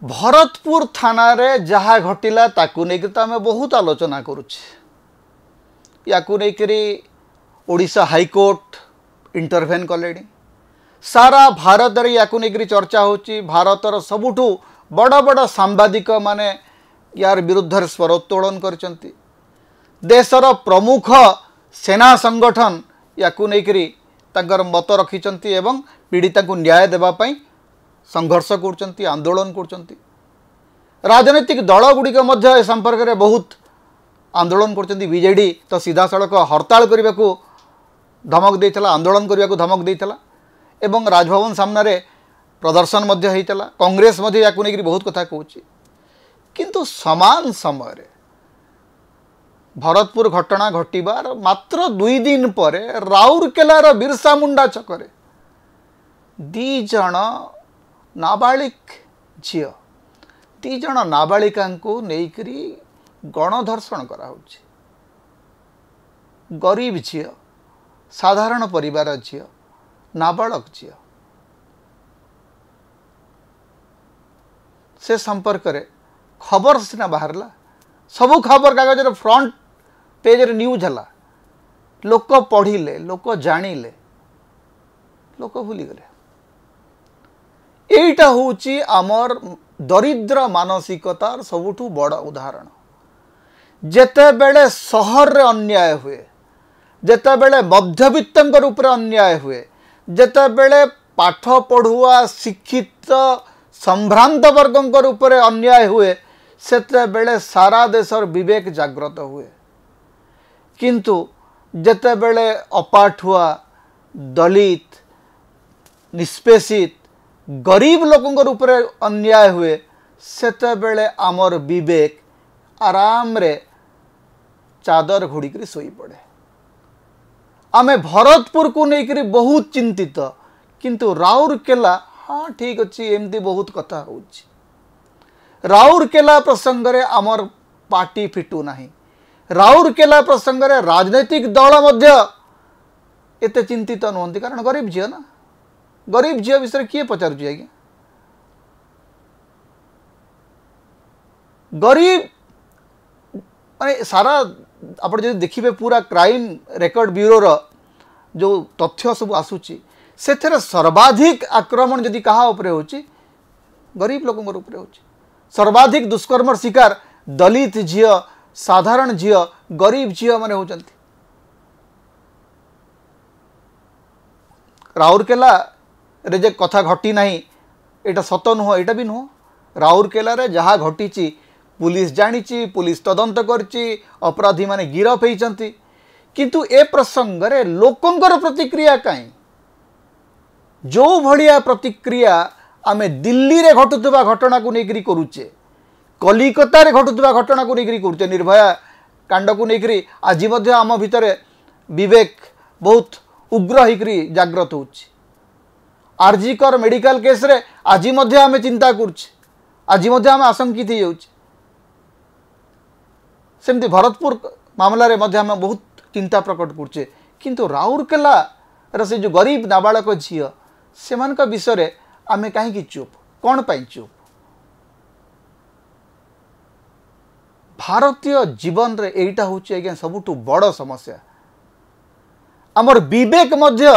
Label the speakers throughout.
Speaker 1: भरतपुर थाना रे जहाँ घटिला ताकू नहीं तो आम बहुत आलोचना करुचे याकू नहीं ओडिशा हाईकोर्ट इंटरभेन कले सारा भारत रे याकू नहीं चर्चा होची भारतर सबुठू बड़ बड़ सांबादिक माने यार विरुद्ध स्वरोत्तोलन करचंती देशर प्रमुख सेना संगठन याकू नहीं तांकर मत रखिचंती एवं पीड़िता को न्याय देबा पई संघर्ष करचंती आंदोलन करचंती राजनीतिक दल गुड़िक मध्य ए संपर्क रे बहुत आंदोलन करचंती बीजेडी तो सीधा सड़क हड़ताल करने को धमक देइतला आंदोलन करने को धमक देइतला एवं राजभवन सामने प्रदर्शन मध्य होइतला कांग्रेस मध्य याकू नहीं बहुत कथा कहूची किंतु समान समय रे भरतपुर घटना घटिबार मात्र 2 दिन पर राउरकेलार बिरसा मुंडा छकरे 2 जण नाबालिक झील 2 जण नाबालिका को लेकरी गणधर्षण करा होची गरीब झील साधारण परिवार झील नाबालक झील से संपर्क रे खबर सिना बाहरला सबू खबर कागज फ्रंट पेज रे न्यूज हला लोक पढ़िले लोक जानिले लोक भूली गले एटा होची आमर दरिद्र मानसिकतार सबुठू बड़ उदाहरण जेते बेले शहर रे अन्याय हुए जेते बेले मध्यवित्तंक रूप रे अन्याय हुए जेते बेले पाठ पढ़ुआ शिक्षित संभ्रांत वर्गंक रूप रे अन्याय हुए सेते बेले सारा देशर विवेक जागृत हुए किंतु जेते बेले अपाठुआ दलित निष्पेषित गरीब लोकों रूप रे अन्याय हुए सेते बेले आमर विवेक आराम रे चादर घोड़ी सोई पड़े आमे भरतपुर को लेकर बहुत चिंतित किंतु राउरकेला हाँ ठीक अच्छी एमती बहुत कथा होची राउरकेला प्रसंग रे आमर पार्टी फिटू नहीं राउरकेला प्रसंग रे राजनैतिक दल मध्य एते चिंतित नुहंती कारण गरीब झील ना गरीब झील विषय किए पचारुची आज्ञा गरीब माने सारा आप देखिए पूरा क्राइम रेकर्ड ब्यूरो रो जो तथ्य सब आसूची से सर्वाधिक आक्रमण जदि कहा उपरे होची गरीब लोकों उपरे होची सर्वाधिक दुष्कर्म शिकार दलित झील साधारण झील गरीब झील माने होचंती राउरकेला रे जे कथा घटी नहीं एटा सत नुह एटा भी नुह राउरकेला रे जहाँ घटी पुलिस जानी पुलिस तदंत करची अपराधी माने गिरफ होइचंती किंतु ए प्रसंग रे लोकंकर प्रतिक्रिया काई जो भलिया प्रतिक्रिया आमे दिल्ली रे घटुवा घटना को लेकरी करूचे कलिकता रे घटुवा घटना को लेकरी करूचे निर्भया कांड को लेकरी आज मध्य आम भितर विवेक बहुत उग्र होकरी जागृत होची आरजीकर मेडिकल केस रे आज मध्य आमे चिंता करूचे आज मध्य आमे आशंकित हो जाउची सेमती भरतपुर मामला रे मध्य आमे बहुत चिंता प्रकट करूचे किंतु राउरकेला रे से जो गरीब नाबालक झील सेमान का विषय रे आमे कहीं चुप कौन पाई चुप भारतीय जीवन रे एटा होची आज्ञा सबुठू बड़ समस्या आमर विवेक मध्य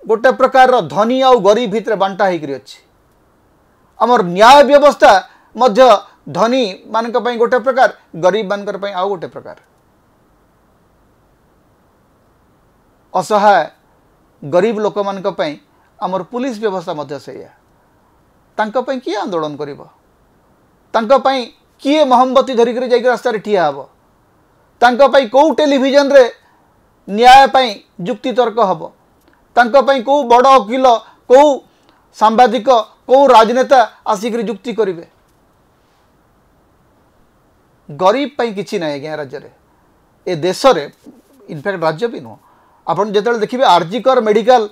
Speaker 1: गोटे प्रकार धनी आउ गरीब भितर बांटा होकर अच्छी आमर न्याय व्यवस्था मध्य धनी मानक पई गोटे प्रकार गरीब मानकर पई आउ गोटे प्रकार असहाय गरीब लोक मानक पई आमर पुलिस व्यवस्था मध्य सैया तांका पई किए आंदोलन करिवो तांका पई किए मोहम्मती धरिक जाइक रास्ता रे ठिया हबो तांका पई को टेलीविजन रे न्याय पई जुक्ति तर्क हबो तांका पई को बड़ वकील को सांबादिक को राजनेता आसिक जुक्ति करिवे गरीब पई किछि नै आज्ञा राज्य रे ए देश रे इनफैक्ट राज्य भी नुह आपन जेतले देखिबे आरजीकर मेडिकल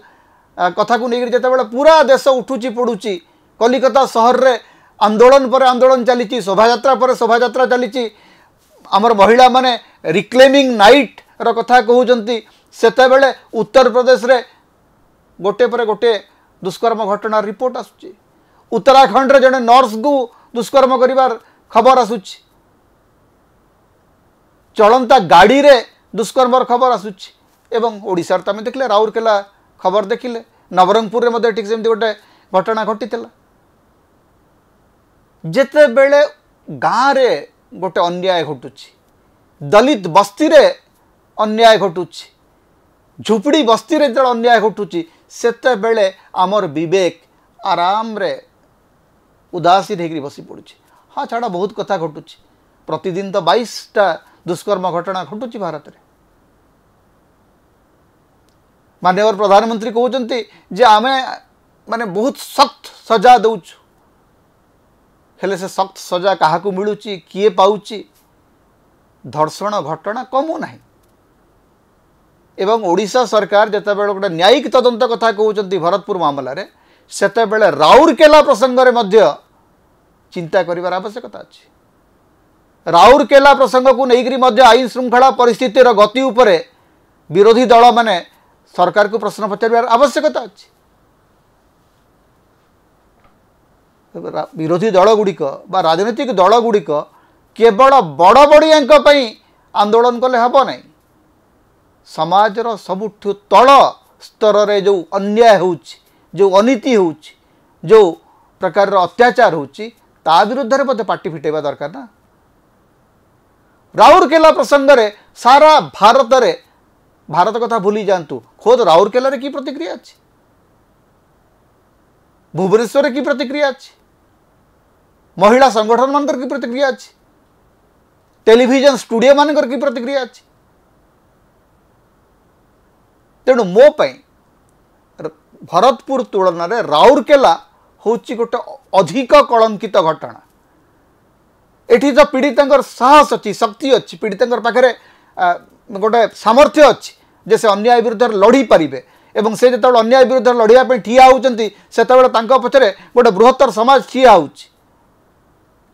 Speaker 1: कथा को लेकर जिते पूरा देश उठुची पड़ुची कलिकता सहर रे आंदोलन पर आंदोलन चली शोभायात्रा पर शोभायात्रा चली आमर महिला माने रिक्लेमिंग नाइट रो कथा कहउचंती सेते बेले उत्तर प्रदेश रे गोटे पर गोटे दुष्कर्म घटना रिपोर्ट आसुची उत्तराखंड रे जने नर्स को दुष्कर्म करिवार खबर आसुछि चलंता गाड़ी रे दुष्कर्मर खबर आसुछि एवं ओडिशार तमे देखले राउरकेला खबर देखिले नवरंगपुर रे मध्ये ठीक सेमती गोटे घटना घटितला जेते बेले गाँ रे गोटे अन्याय घटुछि दलित बस्ती रे अन्याय घटुछि झुपड़ी बस्ती रे जल अन्याय घटुछि सेते बेले आमर विवेक आराम रे उदासीन होकर बसी पड़ुछि हाँ छाड़ा बहुत कथा घटुछि प्रतिदिन तो 22टा दुष्कर्म घटना घटुछि भारत रे माननीय प्रधानमंत्री कहउचंती जे आमे माने बहुत सख्त सजा दउछु हेले से सख्त सजा काहाकू मिलुची किए पाउची धर्षण घटना कमु नाही एवं ओडिशा सरकार जेते बेले गोटे न्यायिक तदंत कथा कहउचंती भरतपुर मामला रे सेते बेले राउरकेला प्रसंग रे मध्य चिंता करिवार आवश्यकता अछि राउरकेला प्रसंग को नेइकरी मध्य आईन श्रृंखला परिस्थितिर गति उपरे विरोधी दल माने सरकार को प्रश्न पचारिवार आवश्यकता अछि विरोधी दल गुड़िक बा राजनीतिक दल गुड़िक केवल बड़ बड़िया आंदोलन कले हब नहीं समाजर सबुठु तल स्तर रे जो अन्याय होउछि जो अनीति होउछि जो प्रकार अत्याचार होउछि ता विरुद्ध रे मते पार्टी फिटेबा दरकार ना राउरकेला प्रसंग रे सारा भारत रे भारत कथा भूली जातु खोद राउरकेला रे की प्रतिक्रिया अछि भुवनेश्वर की प्रतिक्रिया अछि महिला संगठन मानकर की प्रतिक्रिया अछि टेलीविजन स्टूडियो मानकर की प्रतिक्रिया अछि तेणु मो पई भरतपुर तुलन रे राउरकेला होची गोटे अधिक कलंकित घटना एठी तो पीड़ितर साहस अच्छी शक्ति अच्छी पीड़ितर पाखे गोटे सामर्थ्य अच्छी जे से अन्याय विरुद्ध लड़ी पारे एवं से जो अन्याय विरुद्ध लड़ाई ठिया होती से पछरे गोटे बृहत्तर समाज ठिया हो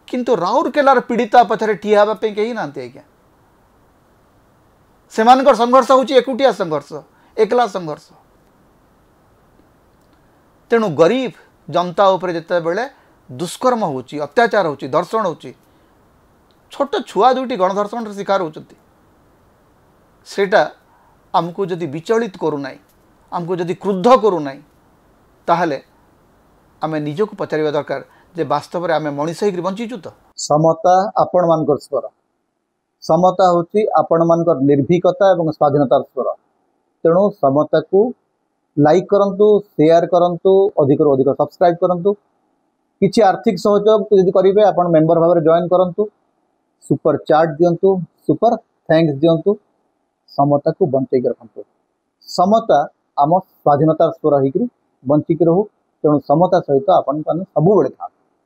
Speaker 1: किंतु राउरकेलार पीड़िता पछरे ठिया हाँवा कहीं ना आज्ञा से संघर्ष हूँ एकुटिया संघर्ष एकला संघर्ष तेणु गरीब जनता उपरे जिते बेले दुष्कर्म होची अत्याचार होची धर्षण होची छोट छुआ दुईटी गणधर्षण शिकार होचंती सेटा आमको जदि विचलित करूना आमको जदि क्रुद्ध करूना ताहले आमे निजको पचारिबा दरकार जे वास्तव में आमे मनीष होकर बंचीचु तो
Speaker 2: समता आपण मानकर स्वर समता होची आपण मानकर निर्भीकता एवं स्वाधीनतार स्वर तेणु समता को लाइक करंतु शेयर करंतु अधिक रो अधिक सब्सक्राइब करंतु किछि आर्थिक सहयोग यदि करिवे आपण मेंबर भाव जॉइन करंतु सुपर चार्ट दियंतु सुपर थैंक्स दियंतु समता को बंचै के रखंतु समता आम स्वाधीनतार स्वर होकर बंचिक रहू तेणु समता सहित आपण सब बेले था।